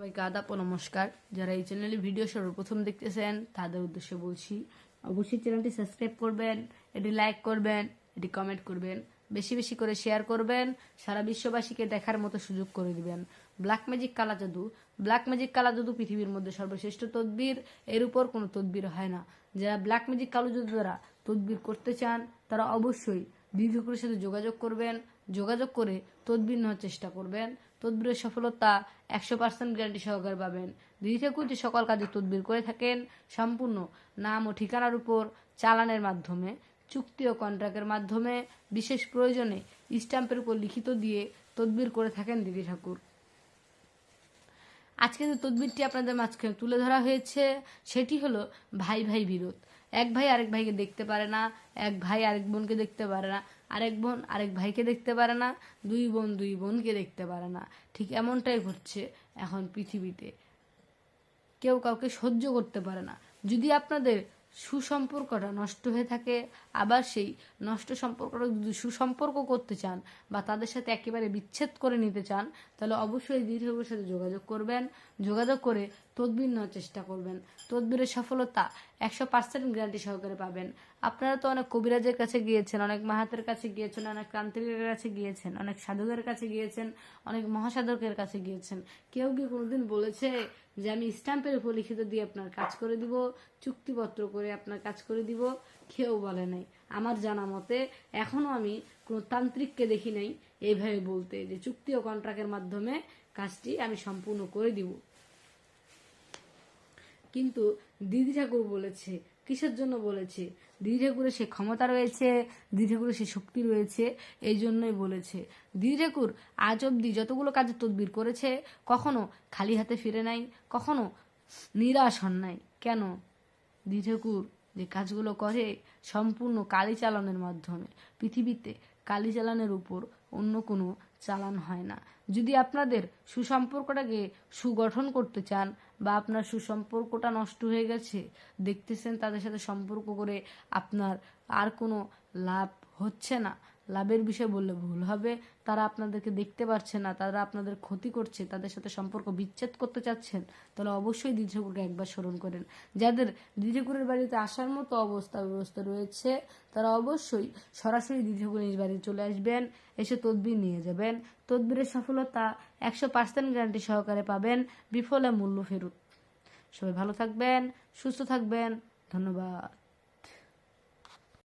সবাইকে আদাব ও নমস্কার। যারা এই চ্যানেলে ভিডিও সর্বপ্রথম দেখতেছেন তাদের উদ্দেশ্যে বলছি, অবশ্যই চ্যানেলটি সাবস্ক্রাইব করবেন, এটি লাইক করবেন, এটি কমেন্ট করবেন, বেশি বেশি করে শেয়ার করবেন, সারা বিশ্ববাসীকে দেখার মতো সুযোগ করে দিবেন। ব্ল্যাক ম্যাজিক কালা জাদু, ব্ল্যাক ম্যাজিক কালা জাদু পৃথিবীর মধ্যে সর্বশ্রেষ্ঠ তদবির, এর উপর কোনো তদবির হয় না। যারা ব্ল্যাক ম্যাজিক কালো জাদু দ্বারা তদবির করতে চান তারা অবশ্যই দীর্ঘকুরের সাথে যোগাযোগ করবেন, যোগাযোগ করে তদবির নেওয়ার চেষ্টা করবেন। তদবিরের সফলতা 100% গ্যারান্টি সহকারে পাবেন। দিদি ঠাকুর যে সকল কাজে তদবির করে থাকেন সম্পূর্ণ নাম ও ঠিকানার উপর চালানের মাধ্যমে, চুক্তি ও কন্ট্রাক্টের মাধ্যমে, বিশেষ প্রয়োজনে স্ট্যাম্পের উপর লিখিত দিয়ে তদবির করে থাকেন দিদি ঠাকুর। আজকে যে তদবিরটি আপনাদের মাঝখানে তুলে ধরা হয়েছে সেটি হলো ভাই ভাই বিরোধ। এক ভাই আরেক ভাইকে দেখতে পারে না, এক ভাই আরেক বোনকে দেখতে পারে না, আরেক বোন আরেক ভাইকে দেখতে পারে না, দুই বোন দুই বোনকে দেখতে পারে না। ঠিক এমনটাই ঘটছে এখন পৃথিবীতে। কেউ কাউকে সহ্য করতে পারে না। যদি আপনাদের সুসম্পর্কটা নষ্ট হয়ে থাকে, আবার সেই নষ্ট সম্পর্কটা যদি সুসম্পর্ক করতে চান বা তাদের সাথে একেবারে বিচ্ছেদ করে নিতে চান, তাহলে অবশ্যই দীর্ঘের সাথে যোগাযোগ করবেন, যোগাযোগ করে তদবির নেওয়ার চেষ্টা করবেন। তদবিরের সফলতা 100% গ্যারান্টি সহকারে পাবেন। আপনারা তো অনেক কবিরাজের কাছে গিয়েছেন, অনেক মাহাতের কাছে গিয়েছেন, অনেক তান্ত্রিকের কাছে গিয়েছেন, অনেক সাধকের কাছে গিয়েছেন, অনেক মহাসাধকের কাছে গিয়েছেন। কেউ কি কোনোদিন বলেছে যে আমি স্ট্যাম্পের উপর লিখিত দিয়ে আপনার কাজ করে দিব, চুক্তিপত্র করে আপনার কাজ করে দিব? কেউ বলে নাই। আমার জানা মতে এখনো আমি কোনো তান্ত্রিককে দেখি নাই এইভাবে বলতে যে চুক্তি ও কন্ট্রাক্টের মাধ্যমে কাজটি আমি সম্পূর্ণ করে দিব। কিন্তু দিদি ঠাকুর বলেছে, কিসের জন্য বলেছে? দিদি ঠাকুরের সে ক্ষমতা রয়েছে, দিদি ঠাকুরের সে শক্তি রয়েছে, এই জন্যই বলেছে। দিদি ঠাকুর আজ অব্দি যতগুলো কাজের তদবির করেছে কখনো খালি হাতে ফিরে নাই, কখনো নিরাশ হন নাই। কেন? দিদি ঠাকুর যে কাজগুলো করে সম্পূর্ণ কালি চালানের মাধ্যমে। পৃথিবীতে কালি চালানের উপর অন্য কোনো চালান হয় না। যদি আপনাদের সুসম্পর্কটাকে সুগঠন করতে চান বা আপনার সুসম্পর্কটা নষ্ট হয়ে গেছে, দেখতেছেন তাদের সাথে সম্পর্ক করে আপনার আর কোনো লাভ হচ্ছে না, লাভের বিষয় বললে ভুল হবে, তারা আপনাদেরকে দেখতে পারছে না, তারা আপনাদের ক্ষতি করছে, তাদের সাথে সম্পর্ক বিচ্ছেদ করতে চাচ্ছেন, তাহলে অবশ্যই দিদি ঠাকুরকে একবার স্মরণ করেন। যাদের দিদি ঠাকুরের বাড়িতে আসার মতো ব্যবস্থা রয়েছে তারা অবশ্যই সরাসরি দিদি ঠাকুর নিজ বাড়ি চলে আসবেন, এসে তদবির নিয়ে যাবেন। তদবিরের সফলতা 100% গ্যারান্টি সহকারে পাবেন, বিফলে মূল্য ফেরত। সবাই ভালো থাকবেন, সুস্থ থাকবেন। ধন্যবাদ।